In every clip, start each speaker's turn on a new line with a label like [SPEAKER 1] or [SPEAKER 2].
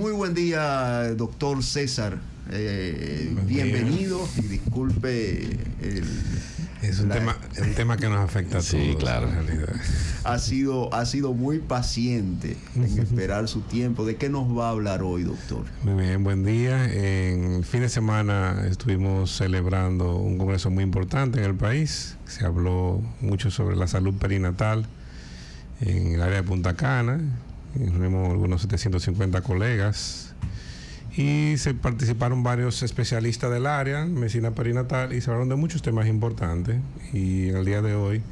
[SPEAKER 1] Muy buen día, doctor César. Bienvenido y disculpe
[SPEAKER 2] es un tema que nos afecta a todos.
[SPEAKER 3] Sí, claro.
[SPEAKER 2] En realidad.
[SPEAKER 1] Ha sido muy paciente en esperar su tiempo. ¿De qué nos va a hablar hoy, doctor?
[SPEAKER 2] Muy bien, buen día. En el fin de semana estuvimos celebrando un congreso muy importante en el país. Se habló mucho sobre la salud perinatal en el área de Punta Cana. Reunimos algunos 750 colegas y se participaron varios especialistas del área, medicina perinatal, y se hablaron de muchos temas importantes. Y en el día de hoy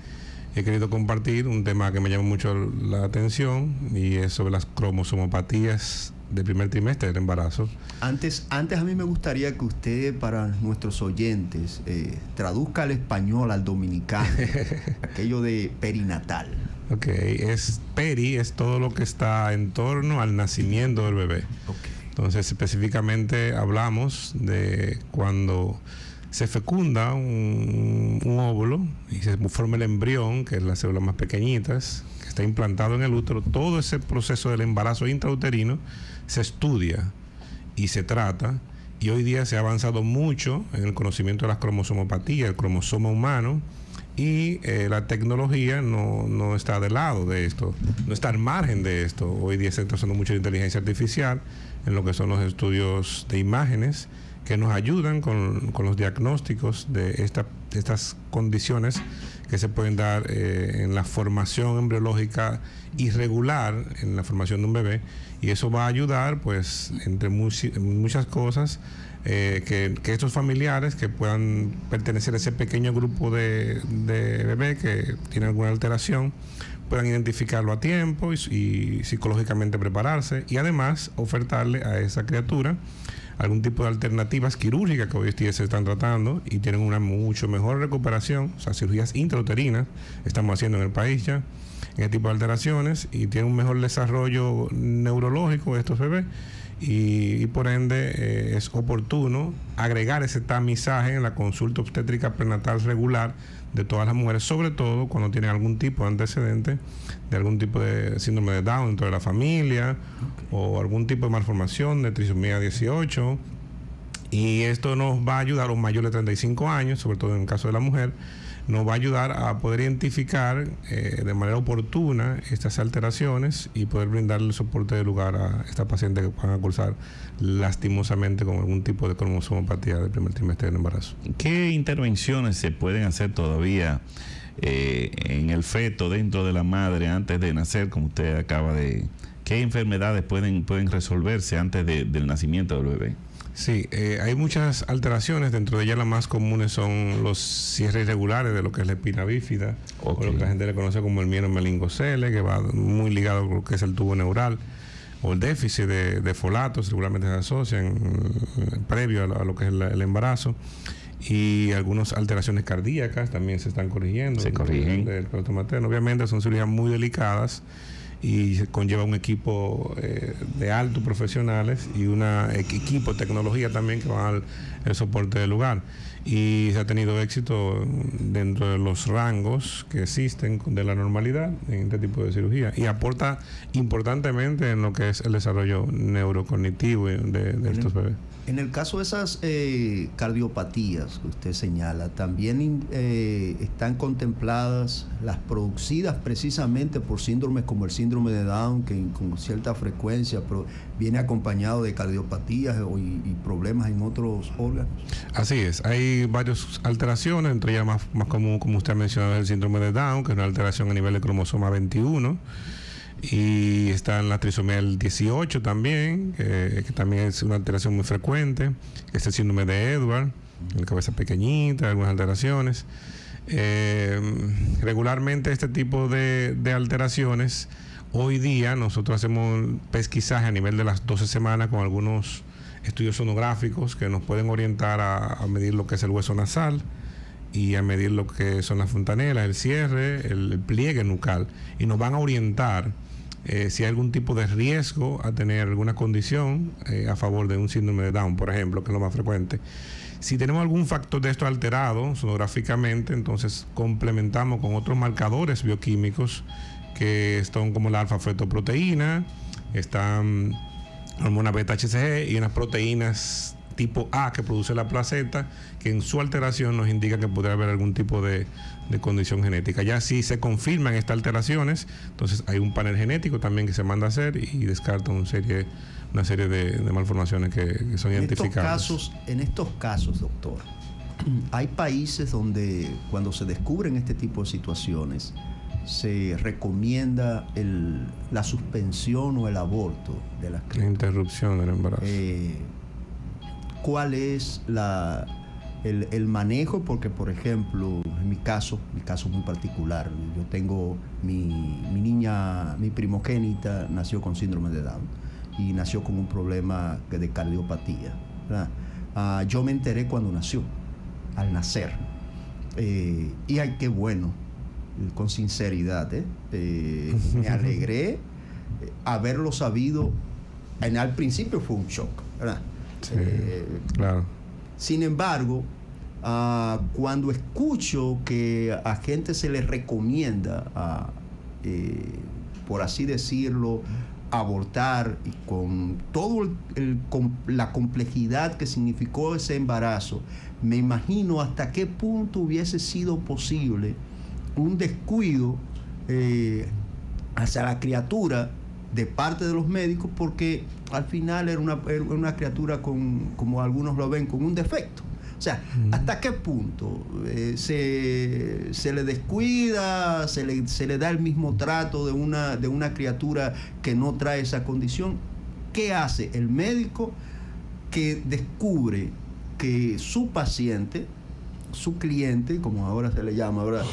[SPEAKER 2] he querido compartir un tema que me llama mucho la atención, y es sobre las cromosomopatías del primer trimestre del embarazo.
[SPEAKER 1] Antes a mí me gustaría que usted, para nuestros oyentes, traduzca al español, al dominicano, aquello de perinatal.
[SPEAKER 2] Ok, peri es todo lo que está en torno al nacimiento del bebé.
[SPEAKER 1] Okay.
[SPEAKER 2] Entonces, específicamente hablamos de cuando se fecunda un óvulo y se forma el embrión, que es las células más pequeñitas, que está implantado en el útero. Todo ese proceso del embarazo intrauterino se estudia y se trata, y hoy día se ha avanzado mucho en el conocimiento de las cromosomopatías, el cromosoma humano, y la tecnología no está del lado de esto, no está al margen de esto. Hoy día se está usando mucho de inteligencia artificial en lo que son los estudios de imágenes, que nos ayudan con los diagnósticos de estas condiciones que se pueden dar en la formación embriológica irregular, en la formación de un bebé, y eso va a ayudar, pues, entre muchas cosas, que estos familiares que puedan pertenecer a ese pequeño grupo de bebé que tiene alguna alteración puedan identificarlo a tiempo y psicológicamente prepararse, y además ofertarle a esa criatura algún tipo de alternativas quirúrgicas que hoy día se están tratando y tienen una mucho mejor recuperación. O sea, cirugías intrauterinas estamos haciendo en el país ya en este tipo de alteraciones, y tienen un mejor desarrollo neurológico de estos bebés, y por ende es oportuno agregar ese tamizaje en la consulta obstétrica prenatal regular de todas las mujeres, sobre todo cuando tienen algún tipo de antecedente de algún tipo de síndrome de Down dentro de la familia, o algún tipo de malformación de trisomía 18. Y esto nos va a ayudar, a los mayores de 35 años, sobre todo en el caso de la mujer, nos va a ayudar a poder identificar de manera oportuna estas alteraciones y poder brindarle el soporte de lugar a estas pacientes que van a cursar lastimosamente con algún tipo de cromosomopatía del primer trimestre del embarazo.
[SPEAKER 3] ¿Qué intervenciones se pueden hacer todavía en el feto, dentro de la madre, antes de nacer, como usted acaba de... ¿Qué enfermedades pueden resolverse antes del nacimiento del bebé?
[SPEAKER 2] Sí, hay muchas alteraciones. Dentro de ellas las más comunes son los cierres irregulares de lo que es la espina bífida, o lo que la gente le conoce como el mielomeningocele, que va muy ligado con lo que es el tubo neural, o el déficit de folatos, regularmente se asocian previo a lo que es el embarazo, y algunas alteraciones cardíacas también se están corrigiendo.
[SPEAKER 3] Se corrigen.
[SPEAKER 2] Del parto materno. Obviamente son cirugías muy delicadas y conlleva un equipo de altos profesionales y un equipo de tecnología también que va a dar el soporte del lugar, y se ha tenido éxito dentro de los rangos que existen de la normalidad en este tipo de cirugía, y aporta importantemente en lo que es el desarrollo neurocognitivo de estos bebés.
[SPEAKER 1] En el caso de esas cardiopatías que usted señala, también están contempladas las producidas precisamente por síndromes como el síndrome de Down, que con cierta frecuencia viene acompañado de cardiopatías y problemas en otros órganos. Así
[SPEAKER 2] es, hay varias alteraciones, entre ellas más común, como usted ha mencionado, es el síndrome de Down, que es una alteración a nivel de cromosoma 21. Y está en la trisomía del 18 también, que también es una alteración muy frecuente, que es el síndrome de Edwards, en la cabeza pequeñita, algunas alteraciones. Regularmente este tipo de alteraciones, hoy día nosotros hacemos pesquisaje a nivel de las 12 semanas con algunos estudios sonográficos que nos pueden orientar a medir lo que es el hueso nasal y a medir lo que son las fontanelas, el cierre, el pliegue nucal, y nos van a orientar si hay algún tipo de riesgo a tener alguna condición a favor de un síndrome de Down, por ejemplo, que es lo más frecuente. Si tenemos algún factor de esto alterado sonográficamente, entonces complementamos con otros marcadores bioquímicos que son como la alfa-fetoproteína, están hormona beta-HCG y unas proteínas tipo A que produce la placenta, que en su alteración nos indica que podría haber algún tipo de condición genética. Ya si se confirman estas alteraciones, entonces hay un panel genético también que se manda a hacer y descarta una serie de malformaciones que son identificables.
[SPEAKER 1] En estos casos, doctor, hay países donde cuando se descubren este tipo de situaciones se recomienda la suspensión o el aborto de las criaturas.
[SPEAKER 2] La interrupción del embarazo.
[SPEAKER 1] ¿Cuál es el manejo? Porque, por ejemplo, en mi caso muy particular, yo tengo mi niña, mi primogénita nació con síndrome de Down y nació con un problema de cardiopatía, ¿verdad? Yo me enteré cuando nació, al nacer, y ay, qué bueno, con sinceridad, me alegré haberlo sabido. Al principio fue un shock, ¿verdad?
[SPEAKER 2] Sí, claro.
[SPEAKER 1] Sin embargo, cuando escucho que a gente se les recomienda, por así decirlo, abortar, y con todo la complejidad que significó ese embarazo, me imagino hasta qué punto hubiese sido posible un descuido hacia la criatura de parte de los médicos, porque al final era una criatura como algunos lo ven, con un defecto. O sea, ¿hasta qué punto se le descuida, se le da el mismo trato de una criatura que no trae esa condición? ¿Qué hace el médico que descubre que su paciente, su cliente, como ahora se le llama, ¿verdad?,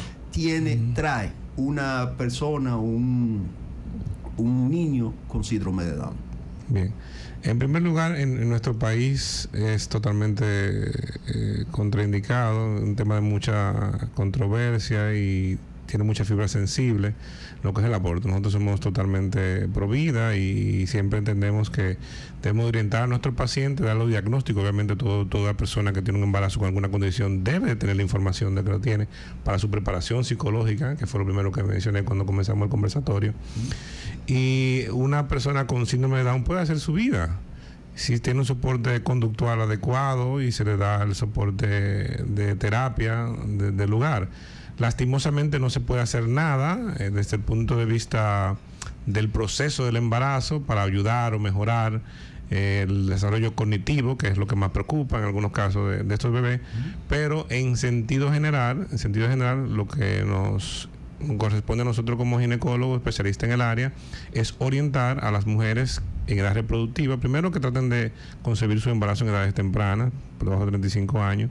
[SPEAKER 1] trae una persona, un niño con síndrome de Down?
[SPEAKER 2] Bien. En primer lugar, en nuestro país es totalmente contraindicado, un tema de mucha controversia y tiene mucha fibra sensible, lo que es el aborto. Nosotros somos totalmente pro vida y siempre entendemos que debemos orientar a nuestro paciente, dar los diagnósticos. Obviamente toda persona que tiene un embarazo con alguna condición debe de tener la información de que lo tiene para su preparación psicológica, que fue lo primero que mencioné cuando comenzamos el conversatorio. Y una persona con síndrome de Down puede hacer su vida si tiene un soporte conductual adecuado y se le da el soporte de terapia del lugar. Lastimosamente no se puede hacer nada desde el punto de vista del proceso del embarazo para ayudar o mejorar el desarrollo cognitivo, que es lo que más preocupa en algunos casos de estos bebés, pero en sentido general, lo que nos corresponde a nosotros como ginecólogos especialistas en el área es orientar a las mujeres en edad reproductiva, primero que traten de concebir su embarazo en edades tempranas, por debajo de 35 años,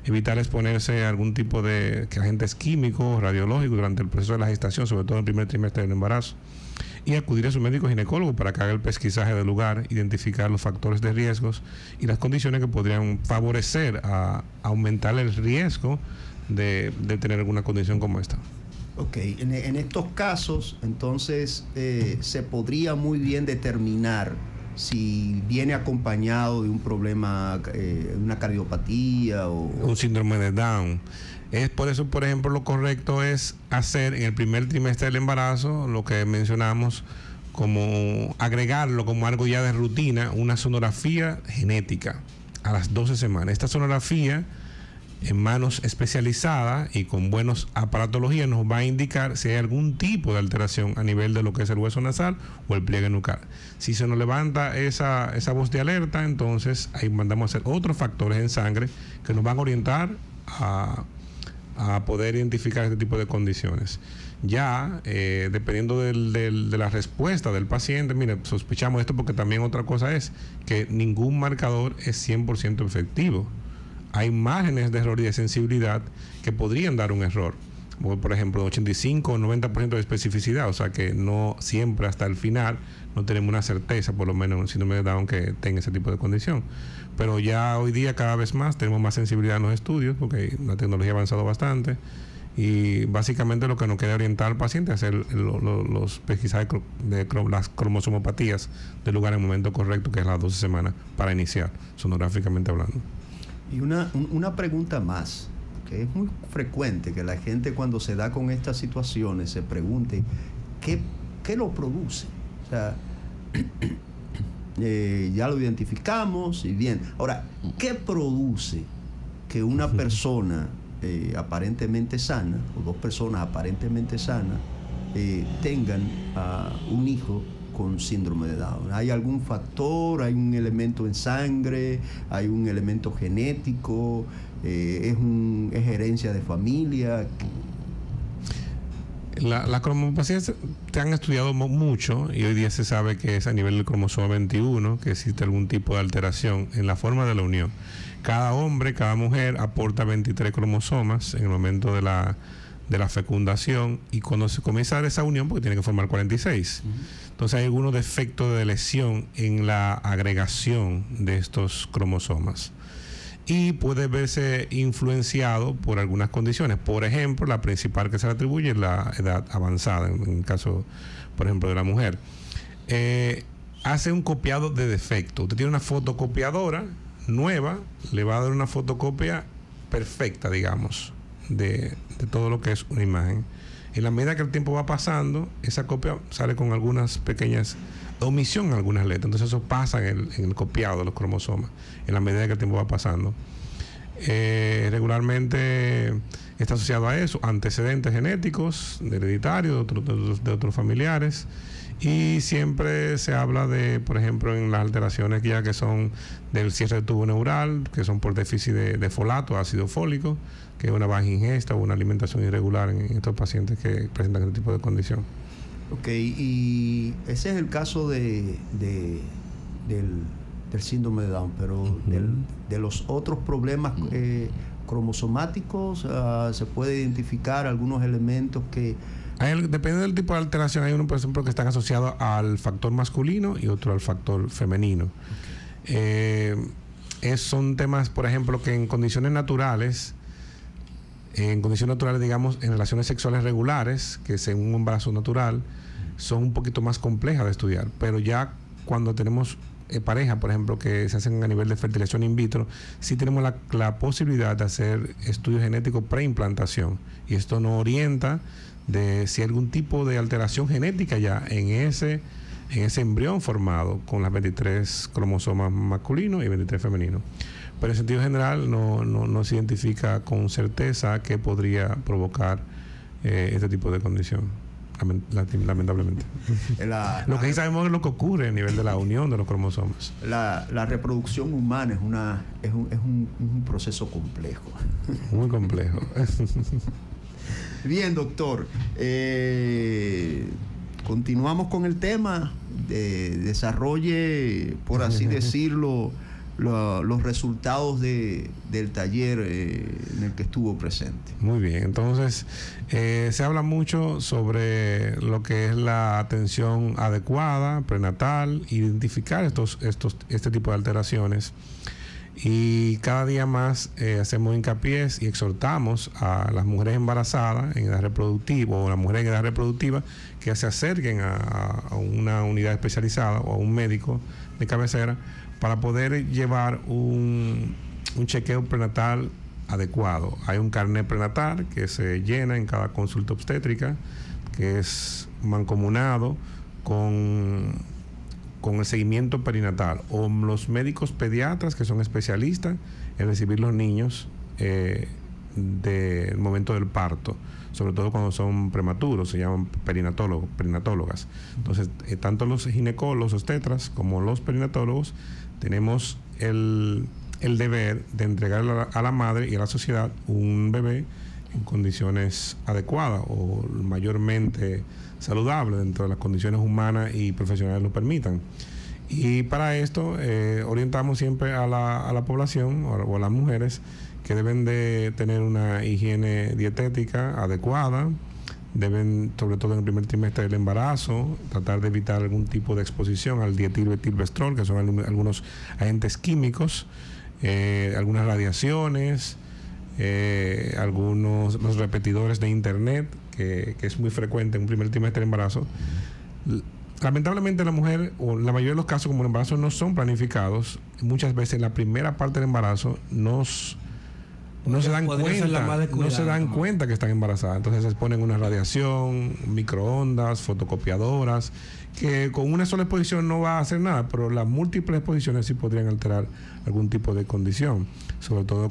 [SPEAKER 2] evitar exponerse a algún tipo de agentes químicos, radiológicos durante el proceso de la gestación, sobre todo en el primer trimestre del embarazo, y acudir a su médico ginecólogo para que haga el pesquisaje del lugar, identificar los factores de riesgos y las condiciones que podrían favorecer a aumentar el riesgo de tener alguna condición como esta.
[SPEAKER 1] Ok, en estos casos, entonces, se podría muy bien determinar si viene acompañado de un problema, una cardiopatía o
[SPEAKER 2] un síndrome de Down. Es por eso, por ejemplo, lo correcto es hacer en el primer trimestre del embarazo lo que mencionamos, como agregarlo como algo ya de rutina, una sonografía genética a las 12 semanas. Esta sonografía, en manos especializadas y con buenos aparatologías, nos va a indicar si hay algún tipo de alteración a nivel de lo que es el hueso nasal o el pliegue nucal. Si se nos levanta esa voz de alerta, entonces ahí mandamos a hacer otros factores en sangre que nos van a orientar a poder identificar este tipo de condiciones. Ya, dependiendo de la respuesta del paciente, mire, sospechamos esto porque también otra cosa es que ningún marcador es 100% efectivo. Hay márgenes de error y de sensibilidad que podrían dar un error. Por ejemplo, 85 o 90% de especificidad, o sea que no siempre hasta el final no tenemos una certeza, por lo menos en el síndrome de Down, que tenga ese tipo de condición. Pero ya hoy día cada vez más tenemos más sensibilidad en los estudios porque la tecnología ha avanzado bastante y básicamente lo que nos queda orientar al paciente es hacer los pesquisajes de las cromosomopatías del lugar en el momento correcto, que es las 12 semanas, para iniciar, sonográficamente hablando.
[SPEAKER 1] Y una pregunta más, que es muy frecuente que la gente cuando se da con estas situaciones se pregunte ¿qué lo produce? O sea, ya lo identificamos y bien. Ahora, ¿qué produce que una persona aparentemente sana, o dos personas aparentemente sanas, tengan un hijo con síndrome de Down? ¿Hay algún factor? ¿Hay un elemento en sangre? ¿Hay un elemento genético? ¿Es herencia de familia?
[SPEAKER 2] Las cromopatías se han estudiado mucho y hoy día se sabe que es a nivel del cromosoma 21 que existe algún tipo de alteración en la forma de la unión. Cada hombre, cada mujer aporta 23 cromosomas en el momento de la fecundación, y cuando se comienza a dar esa unión, porque tiene que formar 46. Entonces hay algunos defectos de lesión en la agregación de estos cromosomas y puede verse influenciado por algunas condiciones. Por ejemplo, la principal que se le atribuye es la edad avanzada, en el caso, por ejemplo, de la mujer. Hace un copiado de defecto. Usted tiene una fotocopiadora nueva, le va a dar una fotocopia perfecta, digamos, de todo lo que es una imagen. En la medida que el tiempo va pasando, esa copia sale con algunas pequeñas omisión en algunas letras. Entonces eso pasa en el copiado de los cromosomas en la medida que el tiempo va pasando. Regularmente está asociado a eso antecedentes genéticos, hereditarios, de otros familiares, y siempre se habla de, por ejemplo, en las alteraciones ya que son del cierre del tubo neural, que son por déficit de folato, ácido fólico, que es una baja ingesta o una alimentación irregular en estos pacientes que presentan este tipo de condición.
[SPEAKER 1] Ok, y ese es el caso del síndrome de Down, pero de los otros problemas cromosomáticos, se puede identificar algunos elementos que...
[SPEAKER 2] Depende del tipo de alteración. Hay uno, por ejemplo, que están asociados al factor masculino y otro al factor femenino. Son temas, por ejemplo, que en condiciones naturales, digamos, en relaciones sexuales regulares, que es en un embarazo natural, son un poquito más complejas de estudiar, pero ya cuando tenemos pareja, por ejemplo, que se hacen a nivel de fertilización in vitro, sí tenemos la posibilidad de hacer estudios genéticos preimplantación, y esto nos orienta de si hay algún tipo de alteración genética ya en ese embrión formado con las 23 cromosomas masculinos y 23 femeninos. Pero en sentido general no se identifica con certeza que podría provocar este tipo de condición, lamentablemente. Lo que sí sabemos es lo que ocurre a nivel de la unión de los cromosomas.
[SPEAKER 1] La reproducción humana es un proceso complejo.
[SPEAKER 2] Muy complejo.
[SPEAKER 1] Bien, doctor. Continuamos con el tema. Desarrolle, por así decirlo, los resultados del taller en el que estuvo presente.
[SPEAKER 2] Muy bien, entonces se habla mucho sobre lo que es la atención adecuada, prenatal, identificar este tipo de alteraciones, y cada día más hacemos hincapié y exhortamos a las mujeres embarazadas en edad reproductiva o las mujeres en edad reproductiva que se acerquen a una unidad especializada o a un médico de cabecera para poder llevar un chequeo prenatal adecuado. Hay un carnet prenatal que se llena en cada consulta obstétrica, que es mancomunado con el seguimiento perinatal, o los médicos pediatras que son especialistas en recibir los niños del momento del parto, sobre todo cuando son prematuros, se llaman perinatólogas. Entonces, tanto los ginecólogos, obstetras, como los perinatólogos, tenemos el deber de entregar a la madre y a la sociedad un bebé en condiciones adecuadas o mayormente saludable dentro de las condiciones humanas y profesionales lo permitan. Y para esto orientamos siempre a la población o a las mujeres que deben de tener una higiene dietética adecuada, deben, sobre todo en el primer trimestre del embarazo, tratar de evitar algún tipo de exposición al dietilbetilbestrol, que son algunos agentes químicos, algunas radiaciones, los repetidores de internet, que es muy frecuente en un primer trimestre del embarazo. Lamentablemente la mujer, o la mayoría de los casos, como el embarazo no son planificados, muchas veces la primera parte del embarazo nos no se dan cuenta que están embarazadas. Entonces se exponen una radiación, microondas, fotocopiadoras, que con una sola exposición no va a hacer nada, pero las múltiples exposiciones sí podrían alterar algún tipo de condición. Sobre todo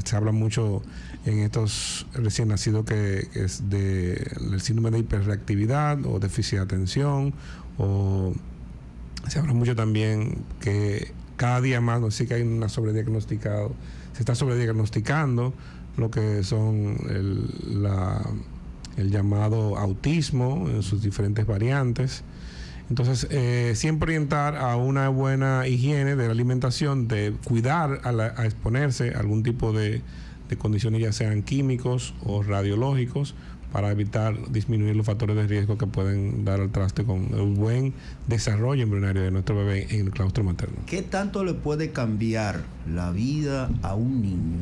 [SPEAKER 2] se habla mucho en estos recién nacidos que es del síndrome de hiperreactividad o déficit de atención, o se habla mucho también que cada día más, no sé, que hay una sobrediagnosticado, se está sobrediagnosticando lo que son el llamado autismo en sus diferentes variantes. Entonces, siempre orientar a una buena higiene de la alimentación, de cuidar a exponerse a algún tipo de condiciones, ya sean químicos o radiológicos, para evitar disminuir los factores de riesgo que pueden dar al traste con el buen desarrollo embrionario de nuestro bebé en el claustro materno.
[SPEAKER 1] ¿Qué tanto le puede cambiar la vida a un niño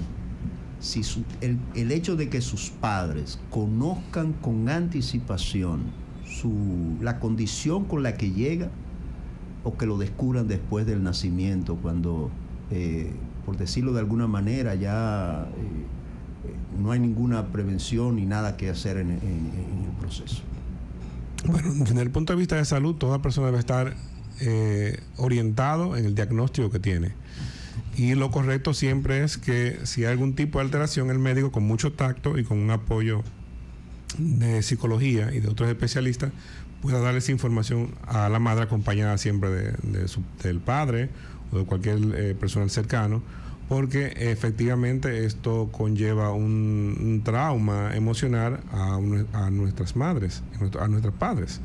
[SPEAKER 1] si el hecho de que sus padres conozcan con anticipación la condición con la que llega, o que lo descubran después del nacimiento, cuando, por decirlo de alguna manera, ya no hay ninguna prevención ni nada que hacer en el proceso?
[SPEAKER 2] Bueno, desde el punto de vista de salud, toda persona debe estar orientado en el diagnóstico que tiene. Y lo correcto siempre es que si hay algún tipo de alteración, el médico, con mucho tacto y con un apoyo de psicología y de otros especialistas, pueda darle esa información a la madre, acompañada siempre del padre o de cualquier personal cercano, porque efectivamente esto conlleva un trauma emocional a nuestras madres, a nuestros padres,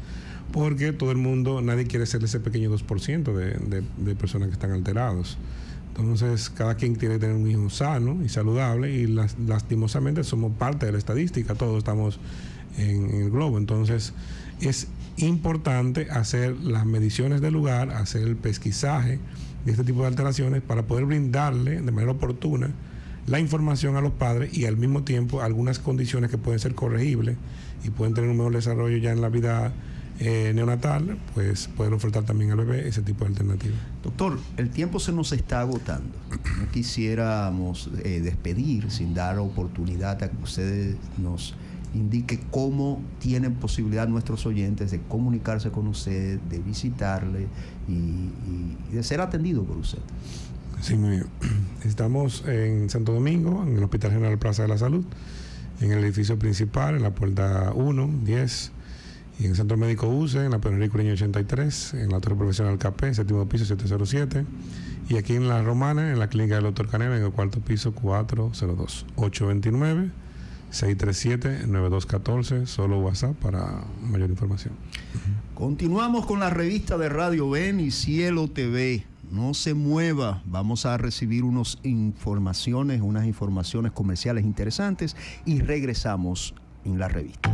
[SPEAKER 2] porque todo el mundo, nadie quiere ser ese pequeño 2% de personas que están alterados. Entonces, cada quien quiere tener un hijo sano y saludable, y lastimosamente somos parte de la estadística, todos estamos en el globo. Entonces, es importante hacer las mediciones del lugar, hacer el pesquisaje de este tipo de alteraciones para poder brindarle de manera oportuna la información a los padres, y al mismo tiempo algunas condiciones que pueden ser corregibles y pueden tener un mejor desarrollo ya en la vida neonatal, pues poder ofertar también al bebé ese tipo de alternativas.
[SPEAKER 1] Doctor, el tiempo se nos está agotando. No quisiéramos despedir sin dar oportunidad a que ustedes nos indique cómo tienen posibilidad nuestros oyentes de comunicarse con usted, de visitarle y de ser atendido por usted.
[SPEAKER 2] Sí, muy bien. Estamos en Santo Domingo, en el Hospital General Plaza de la Salud, en el edificio principal, en la puerta 1, 10, y en el Centro Médico UCE, en la Pedro Cureño 83, en la Torre Profesional KP, séptimo piso 707, y aquí en La Romana, en la clínica del Dr. Canela, en el cuarto piso 402, 829-637-9214, solo WhatsApp para mayor información.
[SPEAKER 1] Continuamos con la revista de Radio Ven y Cielo TV. No se mueva, vamos a recibir unas informaciones comerciales interesantes y regresamos en la revista.